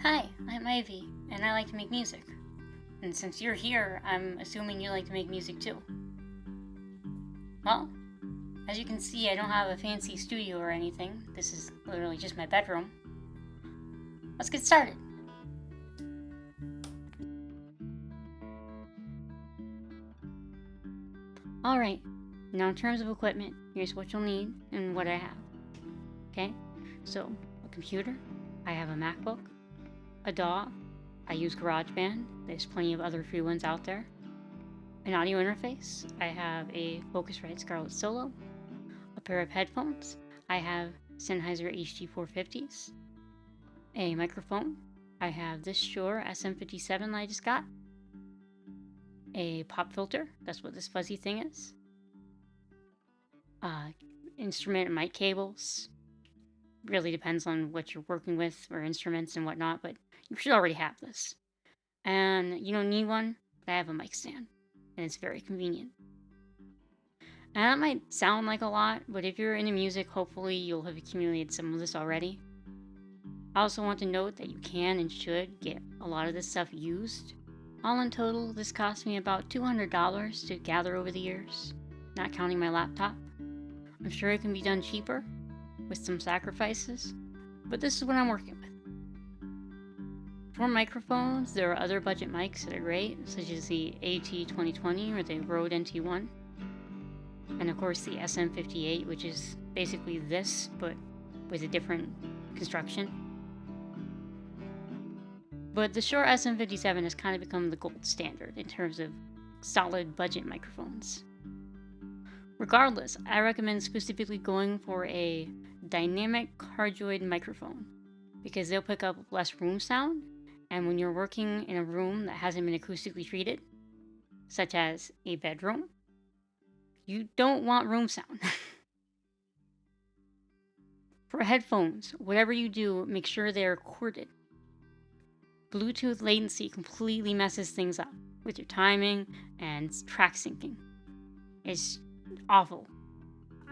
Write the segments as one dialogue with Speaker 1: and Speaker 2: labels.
Speaker 1: Hi, I'm Ivy, and I like to make music. And since you're here, I'm assuming you like to make music too. Well, as you can see, I don't have a fancy studio or anything. This is literally just my bedroom. Let's get started. Alright, now in terms of equipment, here's what you'll need and what I have. Okay, so a computer, I have a MacBook, a DAW, I use GarageBand, there's plenty of other free ones out there. An audio interface, I have a Focusrite Scarlett Solo, a pair of headphones, I have Sennheiser HD450s, a microphone, I have this Shure SM57 that I just got, a pop filter, that's what this fuzzy thing is, instrument and mic cables, really depends on what you're working with or instruments and whatnot, but you should already have this. And you don't need one, but I have a mic stand, and it's very convenient. And that might sound like a lot, but if you're into music, hopefully you'll have accumulated some of this already. I also want to note that you can and should get a lot of this stuff used. All in total, this cost me about $200 to gather over the years, not counting my laptop. I'm sure it can be done cheaper, with some sacrifices, but this is what I'm working with. For microphones, there are other budget mics that are great, such as the AT2020 or the Rode NT1. And of course the SM58, which is basically this, but with a different construction. But the Shure SM57 has kind of become the gold standard in terms of solid budget microphones. Regardless, I recommend specifically going for a dynamic cardioid microphone because they'll pick up less room sound, and when you're working in a room that hasn't been acoustically treated, such as a bedroom, you don't want room sound. For headphones, whatever you do, make sure they're corded. Bluetooth latency completely messes things up with your timing and track syncing. It's awful.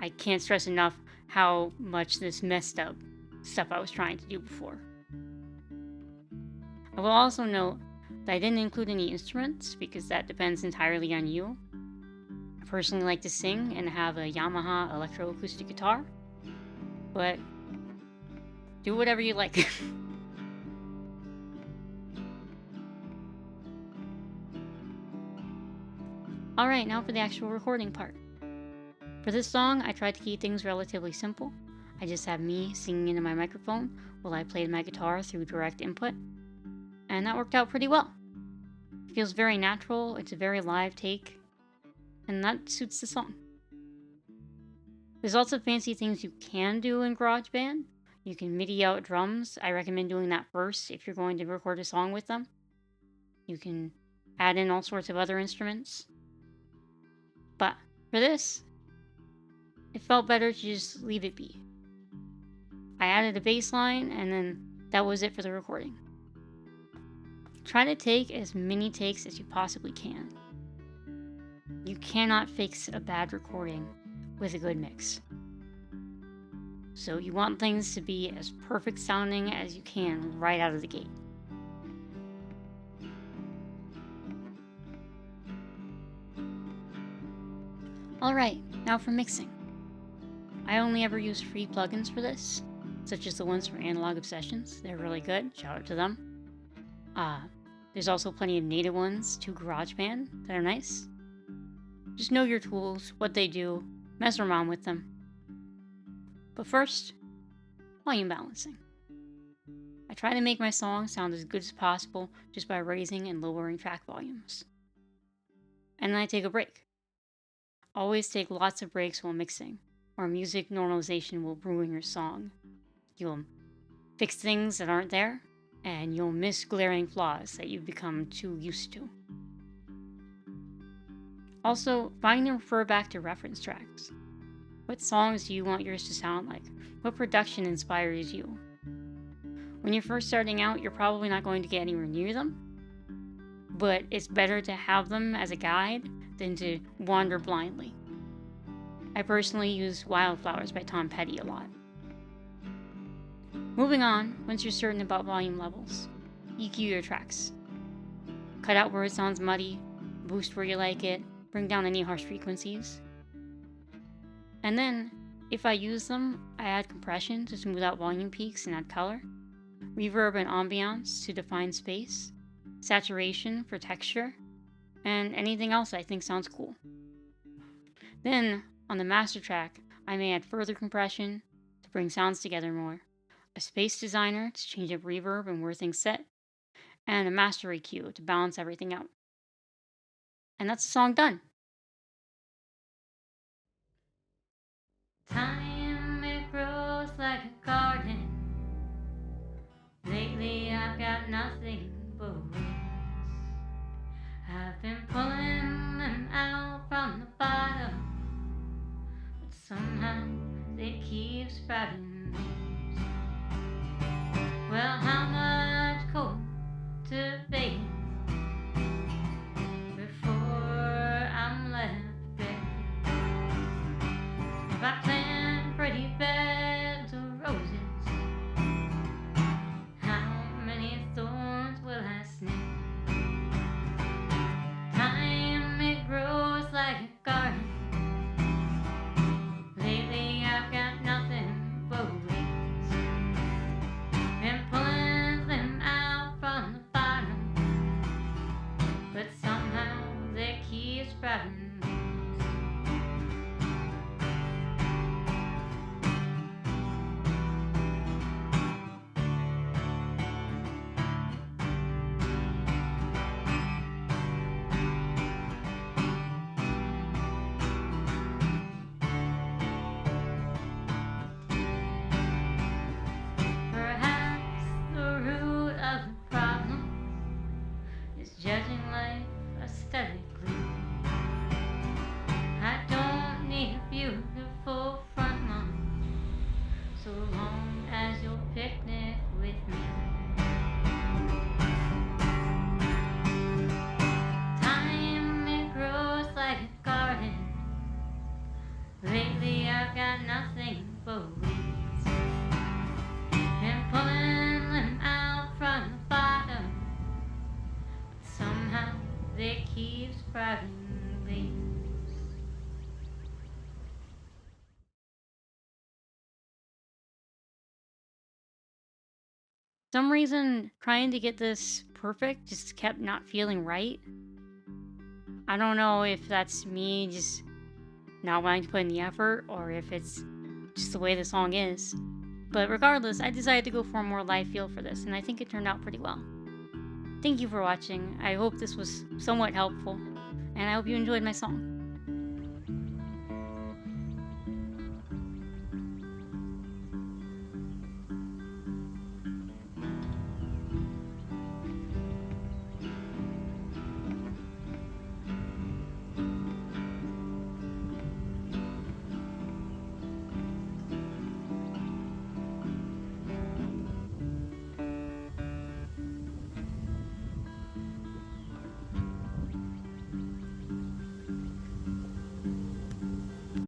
Speaker 1: I can't stress enough how much this messed up stuff I was trying to do before. I will also note that I didn't include any instruments because that depends entirely on you. I personally like to sing and have a Yamaha electroacoustic guitar, but do whatever you like. Alright, now for the actual recording part. For this song, I tried to keep things relatively simple. I just have me singing into my microphone while I played my guitar through direct input, and that worked out pretty well. It feels very natural, it's a very live take, and that suits the song. There's lots of fancy things you can do in GarageBand. You can MIDI out drums. I recommend doing that first if you're going to record a song with them. You can add in all sorts of other instruments. But for this, it felt better to just leave it be. I added a bass line, and then that was it for the recording. Try to take as many takes as you possibly can. You cannot fix a bad recording with a good mix. So you want things to be as perfect sounding as you can right out of the gate. Alright, now for mixing. I only ever use free plugins for this, such as the ones from Analog Obsessions. They're really good, shout out to them. There's also plenty of native ones to GarageBand that are nice. Just know your tools, what they do, mess around with them. But first, volume balancing. I try to make my songs sound as good as possible just by raising and lowering track volumes. And then I take a break. Always take lots of breaks while mixing, or music normalization will ruin your song. You'll fix things that aren't there, and you'll miss glaring flaws that you've become too used to. Also, find and refer back to reference tracks. What songs do you want yours to sound like? What production inspires you? When you're first starting out, you're probably not going to get anywhere near them, but it's better to have them as a guide than to wander blindly. I personally use Wildflowers by Tom Petty a lot. Moving on, once you're certain about volume levels, EQ your tracks. Cut out where it sounds muddy, boost where you like it, bring down any harsh frequencies. And then, if I use them, I add compression to smooth out volume peaks and add color, reverb and ambiance to define space, saturation for texture, and anything else I think sounds cool. Then, on the master track, I may add further compression to bring sounds together more, a space designer to change up reverb and where things sit, and a master EQ to balance everything out. And that's the song done. Time, it grows like a garden. Lately I've got nothing but wings. I've been pulling them out from the bottom, but somehow they keep sprouting leaves. Well, how much cultivating before I'm left bare? If I plant pretty beds of roses, how many thorns will I snip? Time, it grows like a garden. Lately I've got nothing but wings. Been pulling them out from the bottom, but somehow they keep sprouting. Judging life aesthetically. I don't need a beautiful front lawn, so long as you'll picnic with me. Time, it grows like a garden. Lately I've got nothing but weeds. Been pulling them out from the bottom, somehow they keep sprouting leaves. Some reason trying to get this perfect just kept not feeling right. I don't know if that's me just not wanting to put in the effort or if it's just the way the song is. But regardless, I decided to go for a more live feel for this, and I think it turned out pretty well. Thank you for watching. I hope this was somewhat helpful, and I hope you enjoyed my song.